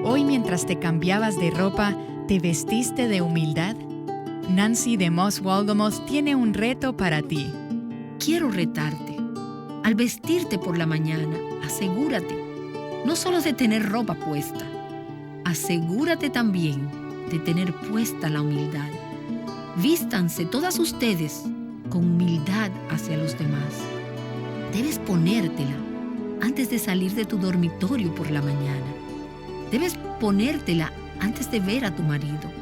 Hoy, mientras te cambiabas de ropa, ¿te vestiste de humildad? Nancy DeMoss Wolgemuth tiene un reto para ti. Quiero retarte. Al vestirte por la mañana, asegúrate no solo de tener ropa puesta, asegúrate también de tener puesta la humildad. Vístanse todas ustedes con humildad hacia los demás. Debes ponértela antes de salir de tu dormitorio por la mañana. Debes ponértela antes de ver a tu marido.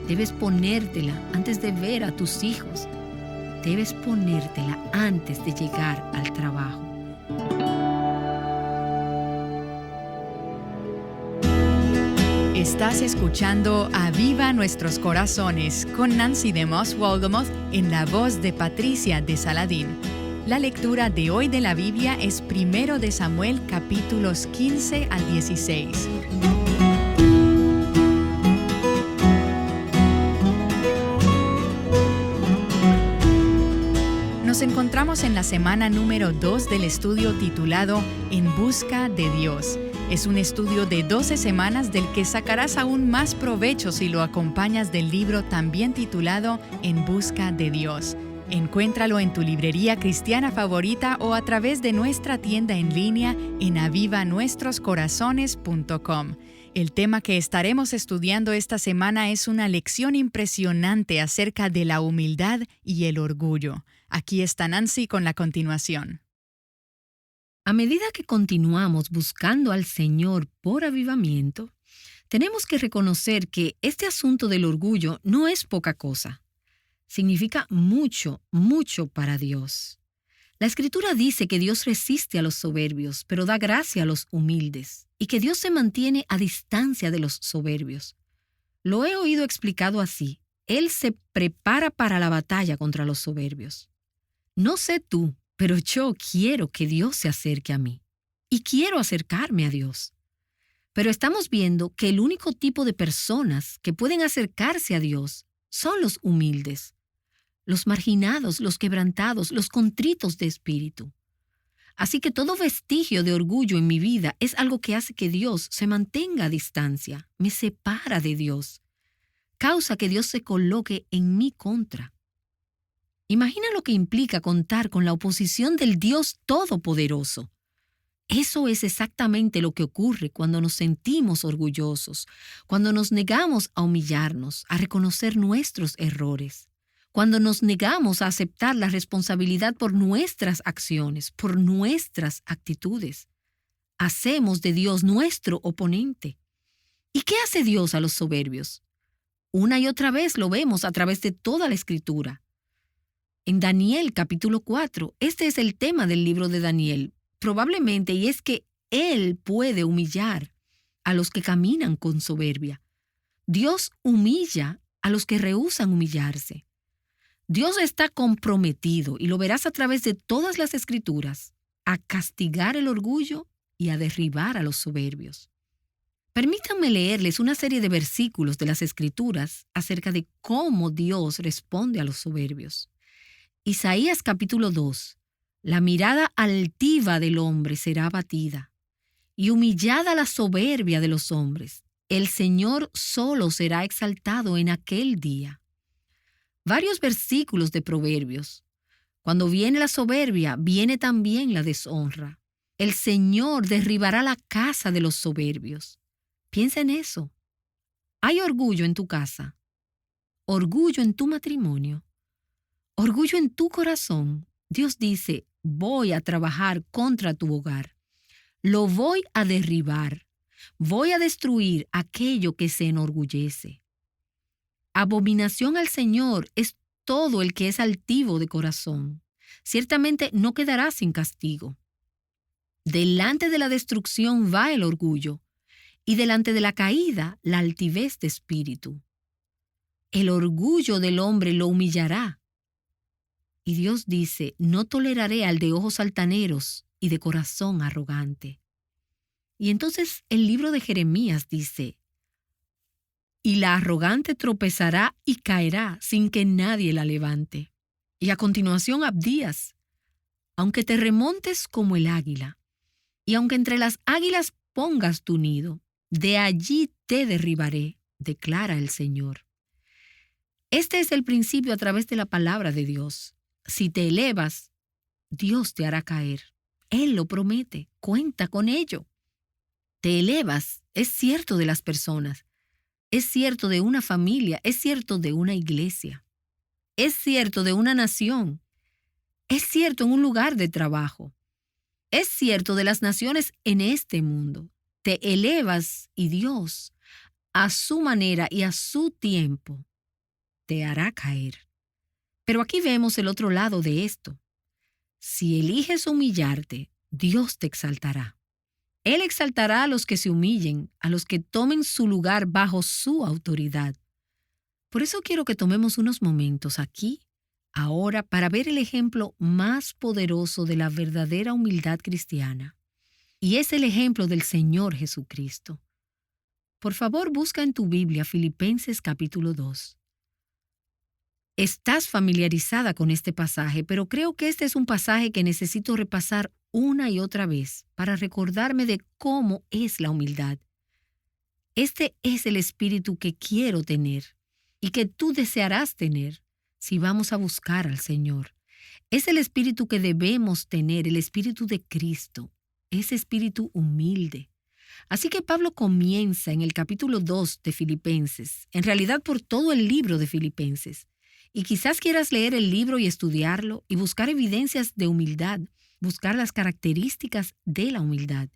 Debes ponértela antes de ver a tus hijos. Debes ponértela antes de llegar al trabajo. Estás escuchando Aviva Nuestros Corazones con Nancy DeMoss Wolgemuth en la voz de Patricia de Saladín. La lectura de hoy de la Biblia es 1 de Samuel capítulos 15 al 16. Nos encontramos en la semana número 2 del estudio titulado En Busca de Dios. Es un estudio de 12 semanas del que sacarás aún más provecho si lo acompañas del libro también titulado En Busca de Dios. Encuéntralo en tu librería cristiana favorita o a través de nuestra tienda en línea en avivanuestroscorazones.com. El tema que estaremos estudiando esta semana es una lección impresionante acerca de la humildad y el orgullo. Aquí está Nancy con la continuación. A medida que continuamos buscando al Señor por avivamiento, tenemos que reconocer que este asunto del orgullo no es poca cosa. Significa mucho, mucho para Dios. La Escritura dice que Dios resiste a los soberbios, pero da gracia a los humildes, y que Dios se mantiene a distancia de los soberbios. Lo he oído explicado así: Él se prepara para la batalla contra los soberbios. No sé tú, pero yo quiero que Dios se acerque a mí, y quiero acercarme a Dios. Pero estamos viendo que el único tipo de personas que pueden acercarse a Dios son los humildes, los marginados, los quebrantados, los contritos de espíritu. Así que todo vestigio de orgullo en mi vida es algo que hace que Dios se mantenga a distancia, me separa de Dios, causa que Dios se coloque en mi contra. Imagina lo que implica contar con la oposición del Dios Todopoderoso. Eso es exactamente lo que ocurre cuando nos sentimos orgullosos, cuando nos negamos a humillarnos, a reconocer nuestros errores, cuando nos negamos a aceptar la responsabilidad por nuestras acciones, por nuestras actitudes. Hacemos de Dios nuestro oponente. ¿Y qué hace Dios a los soberbios? Una y otra vez lo vemos a través de toda la Escritura. En Daniel capítulo 4, este es el tema del libro de Daniel, probablemente, y es que Él puede humillar a los que caminan con soberbia. Dios humilla a los que rehúsan humillarse. Dios está comprometido, y lo verás a través de todas las Escrituras, a castigar el orgullo y a derribar a los soberbios. Permítanme leerles una serie de versículos de las Escrituras acerca de cómo Dios responde a los soberbios. Isaías capítulo 2. La mirada altiva del hombre será abatida, y humillada la soberbia de los hombres. El Señor solo será exaltado en aquel día. Varios versículos de Proverbios. Cuando viene la soberbia, viene también la deshonra. El Señor derribará la casa de los soberbios. Piensa en eso. ¿Hay orgullo en tu casa? ¿Orgullo en tu matrimonio? ¿Orgullo en tu corazón? Dios dice: voy a trabajar contra tu hogar. Lo voy a derribar. Voy a destruir aquello que se enorgullece. Abominación al Señor es todo el que es altivo de corazón. Ciertamente no quedará sin castigo. Delante de la destrucción va el orgullo, y delante de la caída la altivez de espíritu. El orgullo del hombre lo humillará. Y Dios dice: no toleraré al de ojos altaneros y de corazón arrogante. Y entonces el libro de Jeremías dice: y la arrogante tropezará y caerá sin que nadie la levante. Y a continuación Abdías: aunque te remontes como el águila, y aunque entre las águilas pongas tu nido, De allí te derribaré, declara el Señor. Este es el principio a través de la palabra de Dios. Si te elevas, Dios te hará caer. Él lo promete, cuenta con ello. Te elevas, es cierto de las personas, es cierto de una familia, es cierto de una iglesia, es cierto de una nación, es cierto en un lugar de trabajo, es cierto de las naciones en este mundo. Te elevas y Dios, a su manera y a su tiempo, te hará caer. Pero aquí vemos el otro lado de esto. Si eliges humillarte, Dios te exaltará. Él exaltará a los que se humillen, a los que tomen su lugar bajo su autoridad. Por eso quiero que tomemos unos momentos aquí, ahora, para ver el ejemplo más poderoso de la verdadera humildad cristiana. Y es el ejemplo del Señor Jesucristo. Por favor, busca en tu Biblia Filipenses capítulo 2. Estás familiarizada con este pasaje, pero creo que este es un pasaje que necesito repasar una y otra vez para recordarme de cómo es la humildad. Este es el espíritu que quiero tener y que tú desearás tener si vamos a buscar al Señor. Es el espíritu que debemos tener, el espíritu de Cristo, ese espíritu humilde. Así que Pablo comienza en el capítulo 2 de Filipenses, en realidad por todo el libro de Filipenses. Y quizás quieras leer el libro y estudiarlo y buscar evidencias de humildad, buscar las características de la humildad.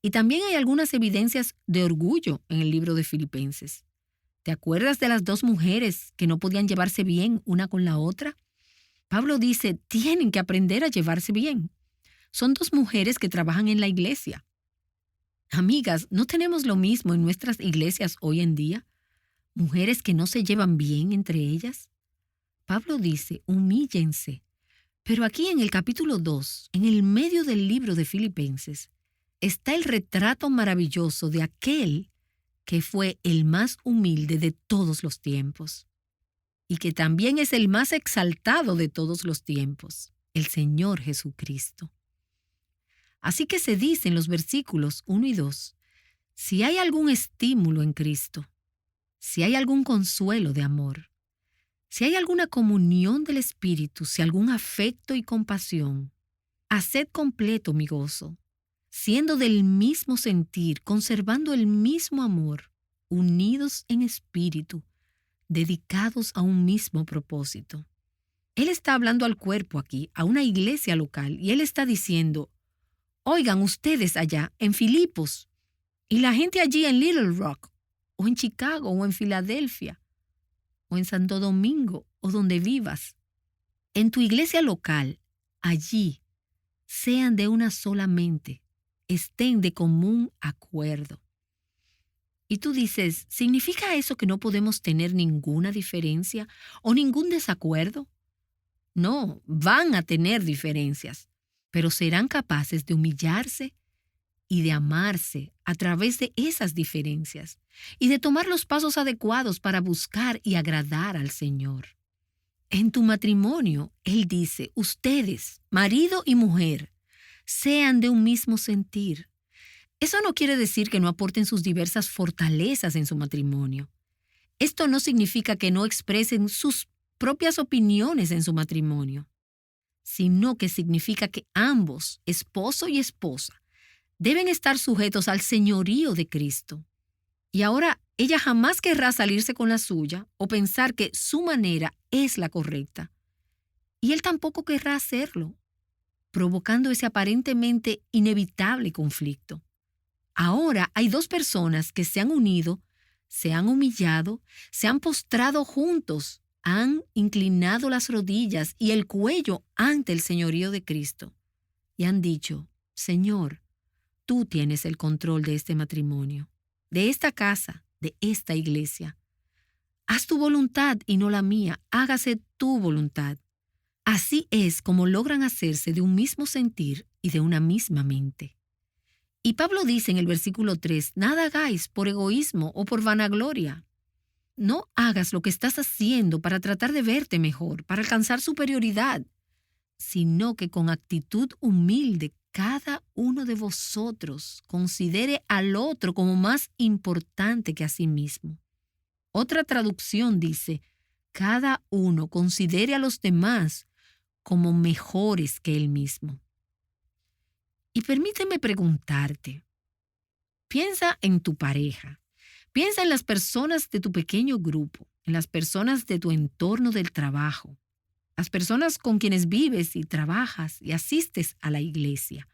Y también hay algunas evidencias de orgullo en el libro de Filipenses. ¿Te acuerdas de las dos mujeres que no podían llevarse bien una con la otra? Pablo dice, tienen que aprender a llevarse bien. Son dos mujeres que trabajan en la iglesia. Amigas, ¿no tenemos lo mismo en nuestras iglesias hoy en día? ¿Mujeres que no se llevan bien entre ellas? Pablo dice, humíllense. Pero aquí en el capítulo 2, en el medio del libro de Filipenses, está el retrato maravilloso de aquel que fue el más humilde de todos los tiempos y que también es el más exaltado de todos los tiempos, el Señor Jesucristo. Así que se dice en los versículos 1 y 2, si hay algún estímulo en Cristo, si hay algún consuelo de amor, si hay alguna comunión del Espíritu, si algún afecto y compasión, haced completo mi gozo, siendo del mismo sentir, conservando el mismo amor, unidos en espíritu, dedicados a un mismo propósito. Él está hablando al cuerpo aquí, a una iglesia local, y él está diciendo, oigan ustedes allá en Filipos, y la gente allí en Little Rock, o en Chicago, o en Filadelfia, o en Santo Domingo, o donde vivas. En tu iglesia local, allí, sean de una sola mente, estén de común acuerdo. Y tú dices, ¿significa eso que no podemos tener ninguna diferencia o ningún desacuerdo? No, van a tener diferencias, pero serán capaces de humillarse y de amarse a través de esas diferencias y de tomar los pasos adecuados para buscar y agradar al Señor. En tu matrimonio, Él dice, ustedes, marido y mujer, sean de un mismo sentir. Eso no quiere decir que no aporten sus diversas fortalezas en su matrimonio. Esto no significa que no expresen sus propias opiniones en su matrimonio, sino que significa que ambos, esposo y esposa, deben estar sujetos al señorío de Cristo. Y ahora ella jamás querrá salirse con la suya o pensar que su manera es la correcta. Y él tampoco querrá hacerlo, provocando ese aparentemente inevitable conflicto. Ahora hay dos personas que se han unido, se han humillado, se han postrado juntos, han inclinado las rodillas y el cuello ante el señorío de Cristo y han dicho, Señor, tú tienes el control de este matrimonio, de esta casa, de esta iglesia. Haz tu voluntad y no la mía, hágase tu voluntad. Así es como logran hacerse de un mismo sentir y de una misma mente. Y Pablo dice en el versículo 3, nada hagáis por egoísmo o por vanagloria. No hagas lo que estás haciendo para tratar de verte mejor, para alcanzar superioridad, sino que con actitud humilde cada uno de vosotros considere al otro como más importante que a sí mismo. Otra traducción dice, cada uno considere a los demás como mejores que él mismo. Y permíteme preguntarte, piensa en tu pareja, piensa en las personas de tu pequeño grupo, en las personas de tu entorno del trabajo, las personas con quienes vives y trabajas y asistes a la iglesia.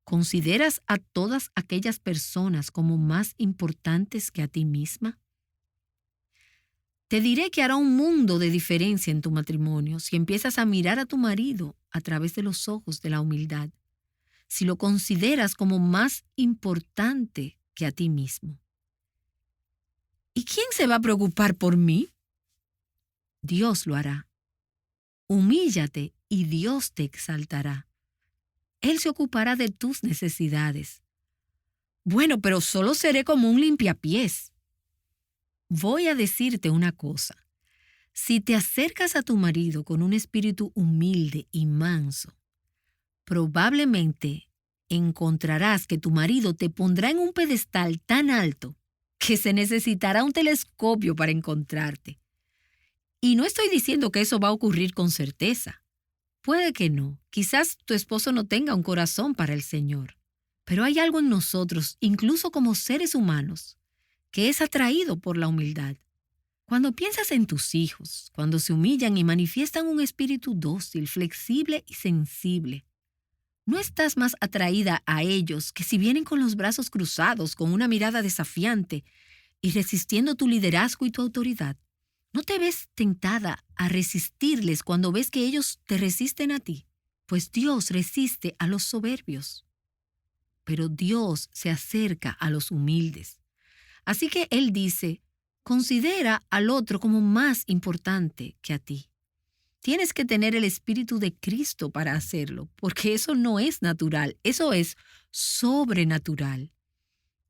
¿Consideras a todas aquellas personas como más importantes que a ti misma? Te diré que hará un mundo de diferencia en tu matrimonio si empiezas a mirar a tu marido a través de los ojos de la humildad, si lo consideras como más importante que a ti mismo. ¿Y quién se va a preocupar por mí? Dios lo hará. Humíllate y Dios te exaltará. Él se ocupará de tus necesidades. Bueno, pero solo seré como un limpiapiés. Voy a decirte una cosa. Si te acercas a tu marido con un espíritu humilde y manso, probablemente encontrarás que tu marido te pondrá en un pedestal tan alto que se necesitará un telescopio para encontrarte. Y no estoy diciendo que eso va a ocurrir con certeza. Puede que no. Quizás tu esposo no tenga un corazón para el Señor. Pero hay algo en nosotros, incluso como seres humanos, que es atraído por la humildad. Cuando piensas en tus hijos, cuando se humillan y manifiestan un espíritu dócil, flexible y sensible, ¿no estás más atraída a ellos que si vienen con los brazos cruzados, con una mirada desafiante y resistiendo tu liderazgo y tu autoridad? ¿No te ves tentada a resistirles cuando ves que ellos te resisten a ti? Pues Dios resiste a los soberbios, pero Dios se acerca a los humildes. Así que Él dice, considera al otro como más importante que a ti. Tienes que tener el Espíritu de Cristo para hacerlo, porque eso no es natural, eso es sobrenatural.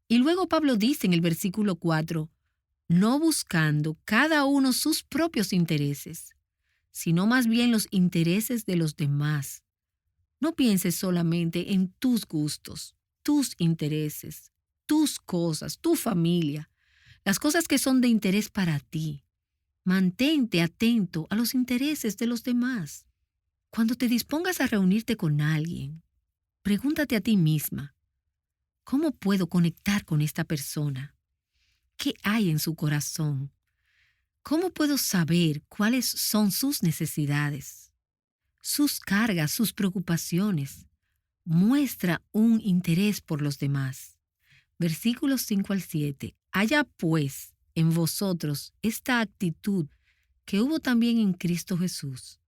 Y luego Pablo dice en el versículo 4, no buscando cada uno sus propios intereses, sino más bien los intereses de los demás. No pienses solamente en tus gustos, tus intereses, tus cosas, tu familia, las cosas que son de interés para ti. Mantente atento a los intereses de los demás. Cuando te dispongas a reunirte con alguien, pregúntate a ti misma, ¿cómo puedo conectar con esta persona? ¿Qué hay en su corazón? ¿Cómo puedo saber cuáles son sus necesidades, sus cargas, sus preocupaciones? Muestra un interés por los demás. Versículos 5 al 7. Haya pues en vosotros esta actitud que hubo también en Cristo Jesús,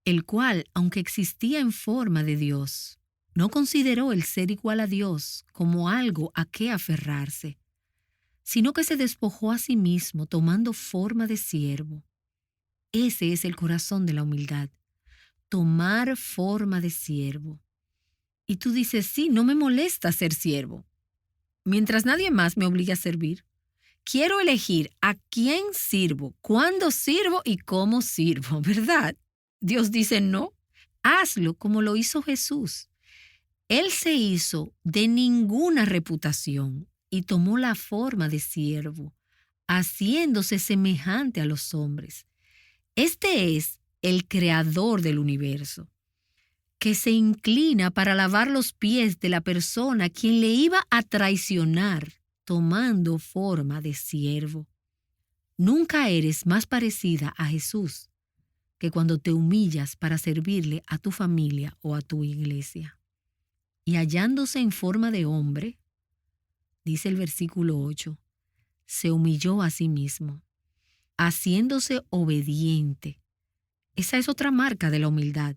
el cual, aunque existía en forma de Dios, no consideró el ser igual a Dios como algo a qué aferrarse, sino que se despojó a sí mismo tomando forma de siervo. Ese es el corazón de la humildad, tomar forma de siervo. Y tú dices, sí, no me molesta ser siervo, mientras nadie más me obligue a servir. Quiero elegir a quién sirvo, cuándo sirvo y cómo sirvo, ¿verdad? Dios dice, no, hazlo como lo hizo Jesús. Él se hizo de ninguna reputación y tomó la forma de siervo, haciéndose semejante a los hombres. Este es el creador del universo, que se inclina para lavar los pies de la persona quien le iba a traicionar, tomando forma de siervo. Nunca eres más parecida a Jesús que cuando te humillas para servirle a tu familia o a tu iglesia. Y hallándose en forma de hombre, dice el versículo 8, se humilló a sí mismo, haciéndose obediente. Esa es otra marca de la humildad,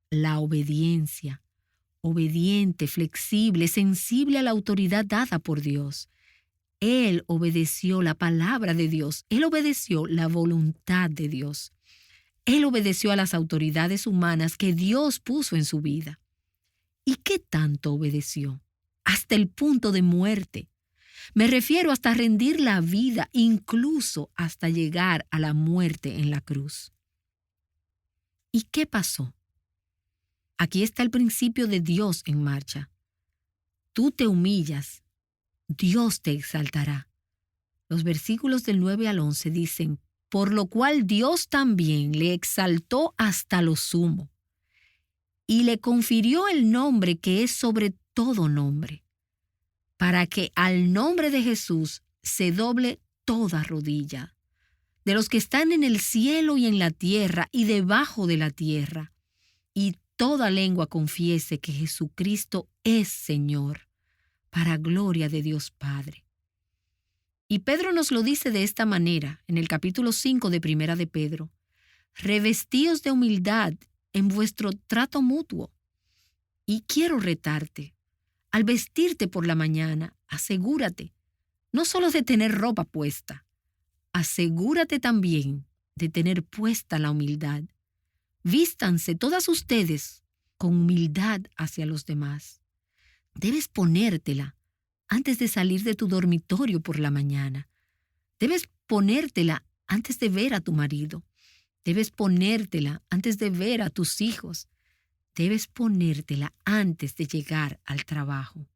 la obediencia. Obediente, flexible, sensible a la autoridad dada por Dios. Él obedeció la palabra de Dios. Él obedeció la voluntad de Dios. Él obedeció a las autoridades humanas que Dios puso en su vida. ¿Y qué tanto obedeció? Hasta el punto de muerte. Me refiero hasta rendir la vida, incluso hasta llegar a la muerte en la cruz. ¿Y qué pasó? Aquí está el principio de Dios en marcha. Tú te humillas, Dios te exaltará. Los versículos del 9 al 11 dicen, por lo cual Dios también le exaltó hasta lo sumo y le confirió el nombre que es sobre todo nombre, para que al nombre de Jesús se doble toda rodilla, de los que están en el cielo y en la tierra y debajo de la tierra, y toda lengua confiese que Jesucristo es Señor, para gloria de Dios Padre. Y Pedro nos lo dice de esta manera en el capítulo 5 de Primera de Pedro. Revestíos de humildad en vuestro trato mutuo. Y quiero retarte. Al vestirte por la mañana, asegúrate no solo de tener ropa puesta, asegúrate también de tener puesta la humildad. Vístanse todas ustedes con humildad hacia los demás. Debes ponértela antes de salir de tu dormitorio por la mañana. Debes ponértela antes de ver a tu marido. Debes ponértela antes de ver a tus hijos. Debes ponértela antes de llegar al trabajo.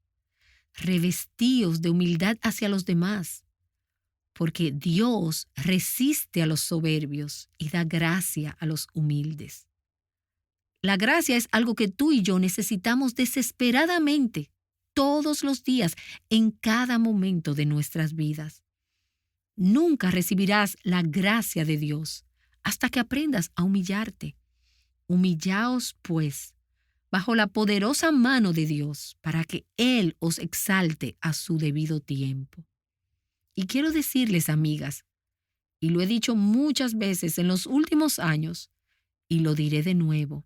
Revestíos de humildad hacia los demás, porque Dios resiste a los soberbios y da gracia a los humildes. La gracia es algo que tú y yo necesitamos desesperadamente todos los días, en cada momento de nuestras vidas. Nunca recibirás la gracia de Dios hasta que aprendas a humillarte. Humillaos, pues, bajo la poderosa mano de Dios, para que Él os exalte a su debido tiempo. Y quiero decirles, amigas, y lo he dicho muchas veces en los últimos años, y lo diré de nuevo,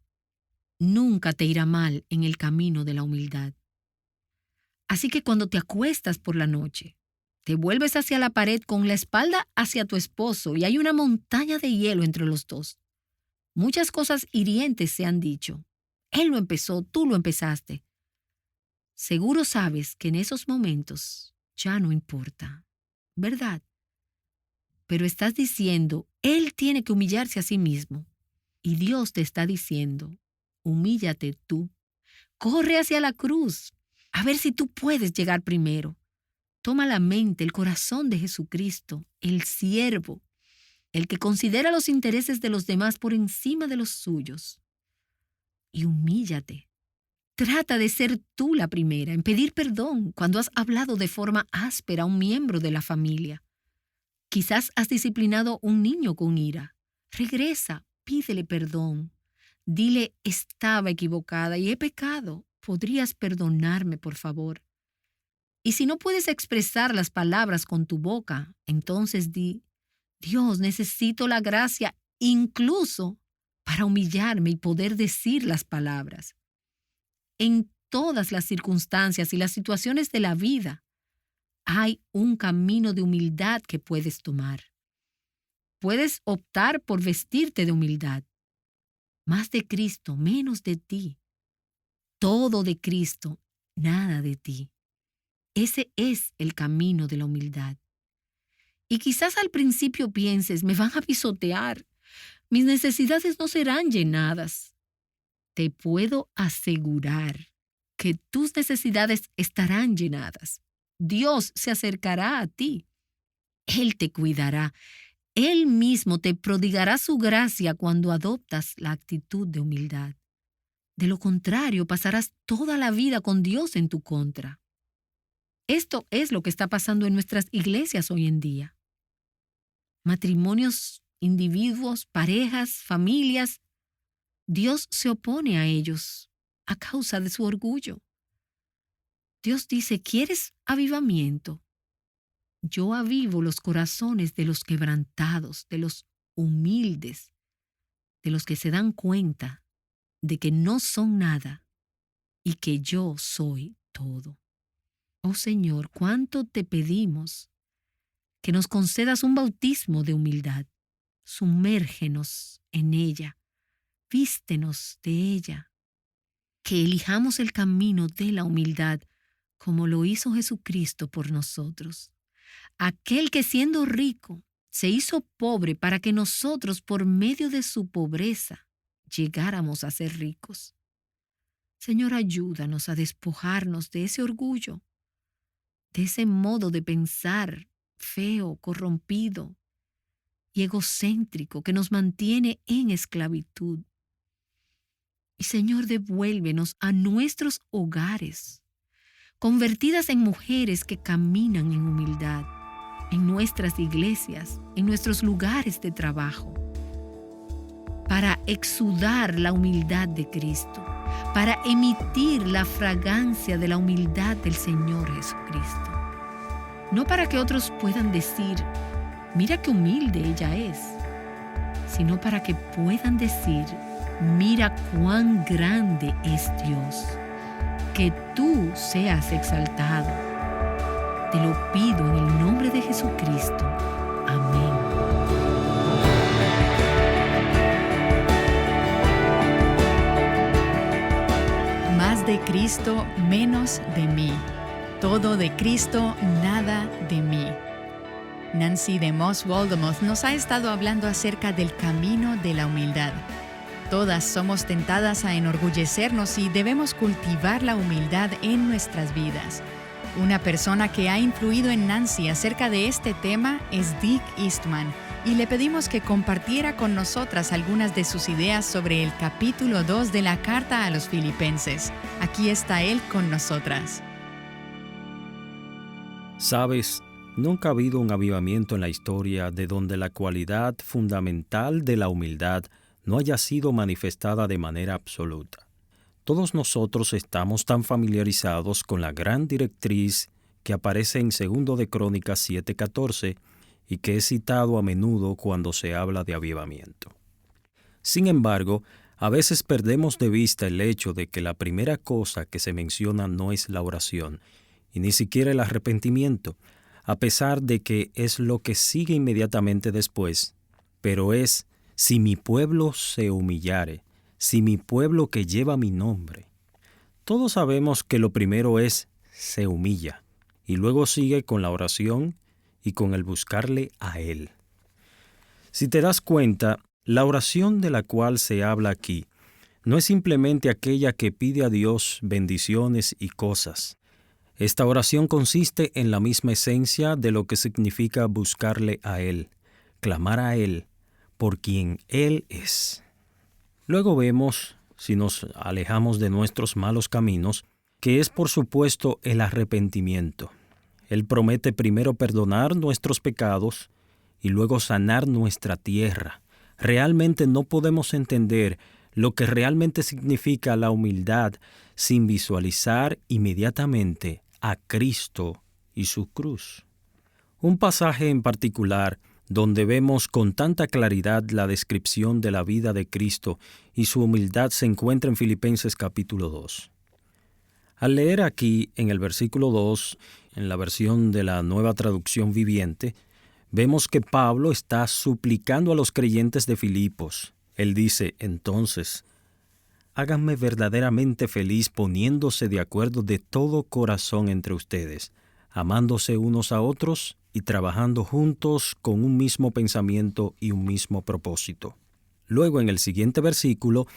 nunca te irá mal en el camino de la humildad. Así que cuando te acuestas por la noche, te vuelves hacia la pared con la espalda hacia tu esposo y hay una montaña de hielo entre los dos. Muchas cosas hirientes se han dicho. Él lo empezó, tú lo empezaste. Seguro sabes que en esos momentos ya no importa, ¿verdad? Pero estás diciendo, él tiene que humillarse a sí mismo. Y Dios te está diciendo, humíllate tú. Corre hacia la cruz. A ver si tú puedes llegar primero. Toma la mente, el corazón de Jesucristo, el siervo, el que considera los intereses de los demás por encima de los suyos. Y humíllate. Trata de ser tú la primera en pedir perdón cuando has hablado de forma áspera a un miembro de la familia. Quizás has disciplinado a un niño con ira. Regresa, pídele perdón. Dile, estaba equivocada y he pecado. ¿Podrías perdonarme, por favor? Y si no puedes expresar las palabras con tu boca, entonces di, Dios, necesito la gracia incluso para humillarme y poder decir las palabras. En todas las circunstancias y las situaciones de la vida, hay un camino de humildad que puedes tomar. Puedes optar por vestirte de humildad. Más de Cristo, menos de ti. Todo de Cristo, nada de ti. Ese es el camino de la humildad. Y quizás al principio pienses, me van a pisotear, mis necesidades no serán llenadas. Te puedo asegurar que tus necesidades estarán llenadas. Dios se acercará a ti. Él te cuidará. Él mismo te prodigará su gracia cuando adoptas la actitud de humildad. De lo contrario, pasarás toda la vida con Dios en tu contra. Esto es lo que está pasando en nuestras iglesias hoy en día. Matrimonios, individuos, parejas, familias, Dios se opone a ellos a causa de su orgullo. Dios dice, ¿quieres avivamiento? Yo avivo los corazones de los quebrantados, de los humildes, de los que se dan cuenta de que no son nada y que yo soy todo. Oh Señor, cuánto te pedimos que nos concedas un bautismo de humildad. Sumérgenos en ella, vístenos de ella. Que elijamos el camino de la humildad como lo hizo Jesucristo por nosotros. Aquel que siendo rico se hizo pobre para que nosotros por medio de su pobreza llegáramos a ser ricos. Señor, ayúdanos a despojarnos de ese orgullo, de ese modo de pensar feo, corrompido y egocéntrico que nos mantiene en esclavitud. Y Señor, devuélvenos a nuestros hogares, convertidas en mujeres que caminan en humildad, en nuestras iglesias, en nuestros lugares de trabajo, para exudar la humildad de Cristo, para emitir la fragancia de la humildad del Señor Jesucristo. No para que otros puedan decir, mira qué humilde ella es, sino para que puedan decir, mira cuán grande es Dios. Que tú seas exaltado. Te lo pido en el nombre de Jesucristo. Amén. Más de Cristo, menos de mí. Todo de Cristo, nada de mí. Nancy DeMoss Wolgemuth nos ha estado hablando acerca del camino de la humildad. Todas somos tentadas a enorgullecernos y debemos cultivar la humildad en nuestras vidas. Una persona que ha influido en Nancy acerca de este tema es Dick Eastman, y le pedimos que compartiera con nosotras algunas de sus ideas sobre el capítulo 2 de la Carta a los Filipenses. Aquí está él con nosotras. Sabes, nunca ha habido un avivamiento en la historia de donde la cualidad fundamental de la humildad no haya sido manifestada de manera absoluta. Todos nosotros estamos tan familiarizados con la gran directriz que aparece en 2 de Crónicas 7:14 y que es citado a menudo cuando se habla de avivamiento. Sin embargo, a veces perdemos de vista el hecho de que la primera cosa que se menciona no es la oración, y ni siquiera el arrepentimiento, a pesar de que es lo que sigue inmediatamente después, pero es: si mi pueblo se humillare, si mi pueblo que lleva mi nombre. Todos sabemos que lo primero es se humilla, y luego sigue con la oración y con el buscarle a Él. Si te das cuenta, la oración de la cual se habla aquí no es simplemente aquella que pide a Dios bendiciones y cosas. Esta oración consiste en la misma esencia de lo que significa buscarle a Él, clamar a Él, por quien Él es. Luego vemos, si nos alejamos de nuestros malos caminos, que es por supuesto el arrepentimiento. Él promete primero perdonar nuestros pecados y luego sanar nuestra tierra. Realmente no podemos entender lo que realmente significa la humildad sin visualizar inmediatamente a Cristo y su cruz. Un pasaje en particular donde vemos con tanta claridad la descripción de la vida de Cristo y su humildad se encuentra en Filipenses capítulo 2. Al leer aquí en el versículo 2, en la versión de la Nueva Traducción Viviente, vemos que Pablo está suplicando a los creyentes de Filipos. Él dice, entonces, háganme verdaderamente feliz poniéndose de acuerdo de todo corazón entre ustedes, amándose unos a otros y trabajando juntos con un mismo pensamiento y un mismo propósito. Luego, en el siguiente versículo,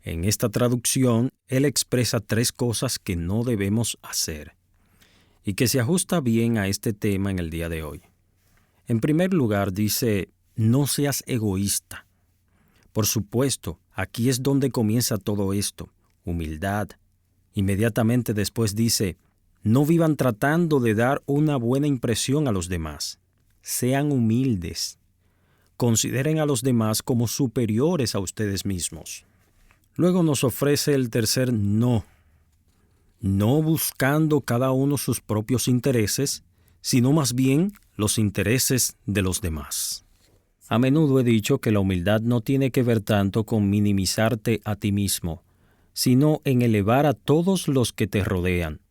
en esta traducción, él expresa 3 cosas que no debemos hacer y que se ajusta bien a este tema en el día de hoy. En primer lugar, dice, no seas egoísta. Por supuesto, aquí es donde comienza todo esto, humildad. Inmediatamente después dice, no vivan tratando de dar una buena impresión a los demás. Sean humildes. Consideren a los demás como superiores a ustedes mismos. Luego nos ofrece el tercer no. No buscando cada uno sus propios intereses, sino más bien los intereses de los demás. A menudo he dicho que la humildad no tiene que ver tanto con minimizarte a ti mismo, sino en elevar a todos los que te rodean.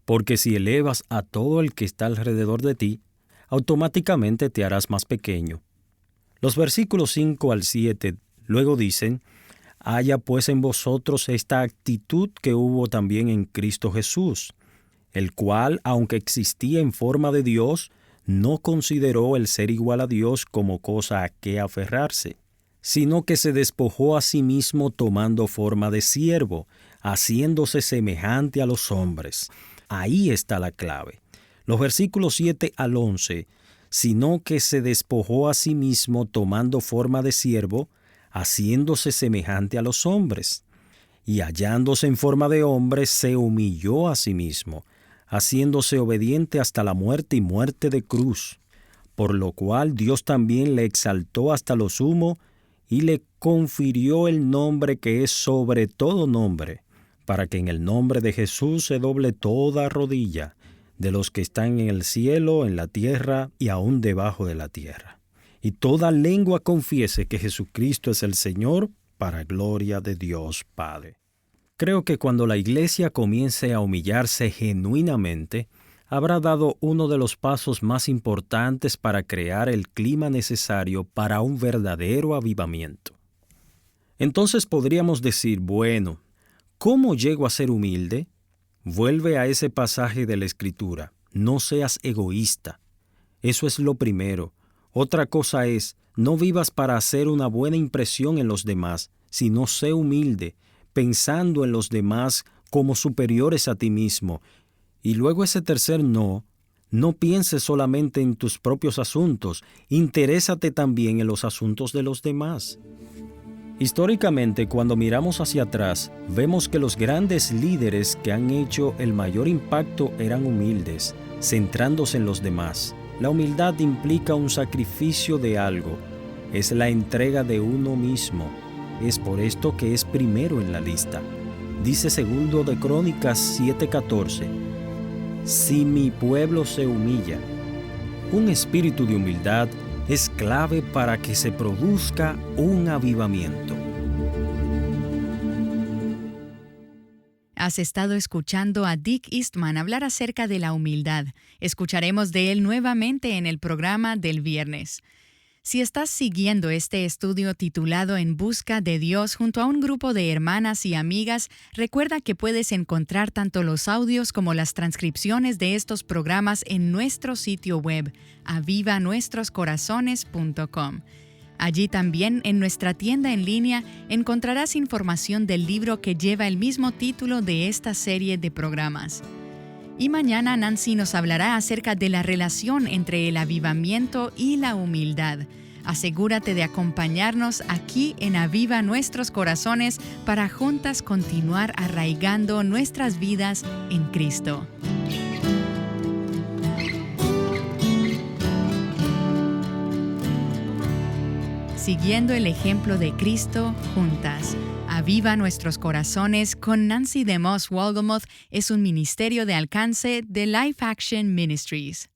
Porque si elevas a todo el que está alrededor de ti, automáticamente te harás más pequeño. Los versículos 5 al 7 luego dicen, haya pues en vosotros esta actitud que hubo también en Cristo Jesús, el cual, aunque existía en forma de Dios, no consideró el ser igual a Dios como cosa a que aferrarse, sino que se despojó a sí mismo tomando forma de siervo, haciéndose semejante a los hombres. Ahí está la clave. Los versículos 7 al 11, sino que se despojó a sí mismo tomando forma de siervo, haciéndose semejante a los hombres. Y hallándose en forma de hombre, se humilló a sí mismo, haciéndose obediente hasta la muerte y muerte de cruz. Por lo cual Dios también le exaltó hasta lo sumo y le confirió el nombre que es sobre todo nombre, para que en el nombre de Jesús se doble toda rodilla, de los que están en el cielo, en la tierra y aún debajo de la tierra. Y toda lengua confiese que Jesucristo es el Señor, para gloria de Dios Padre. Creo que cuando la Iglesia comience a humillarse genuinamente, habrá dado uno de los pasos más importantes para crear el clima necesario para un verdadero avivamiento. Entonces podríamos decir, bueno, ¿cómo llego a ser humilde? Vuelve a ese pasaje de la Escritura, no seas egoísta. Eso es lo primero. Otra cosa es, no vivas para hacer una buena impresión en los demás, sino sé humilde, pensando en los demás como superiores a ti mismo. Y luego ese tercer no pienses solamente en tus propios asuntos, interésate también en los asuntos de los demás. Históricamente, cuando miramos hacia atrás, vemos que los grandes líderes que han hecho el mayor impacto eran humildes, centrándose en los demás. La humildad implica un sacrificio de algo, es la entrega de uno mismo. Es por esto que es primero en la lista. Dice 2 de Crónicas 7:14, si mi pueblo se humilla. Un espíritu de humildad es clave para que se produzca un avivamiento. Has estado escuchando a Dick Eastman hablar acerca de la humildad. Escucharemos de él nuevamente en el programa del viernes. Si estás siguiendo este estudio titulado En Busca de Dios junto a un grupo de hermanas y amigas, recuerda que puedes encontrar tanto los audios como las transcripciones de estos programas en nuestro sitio web, avivanuestroscorazones.com. Allí también, en nuestra tienda en línea, encontrarás información del libro que lleva el mismo título de esta serie de programas. Y mañana Nancy nos hablará acerca de la relación entre el avivamiento y la humildad. Asegúrate de acompañarnos aquí en Aviva Nuestros Corazones para juntas continuar arraigando nuestras vidas en Cristo. Siguiendo el ejemplo de Cristo, juntas. Aviva Nuestros Corazones con Nancy DeMoss Wolgemuth es un ministerio de alcance de Life Action Ministries.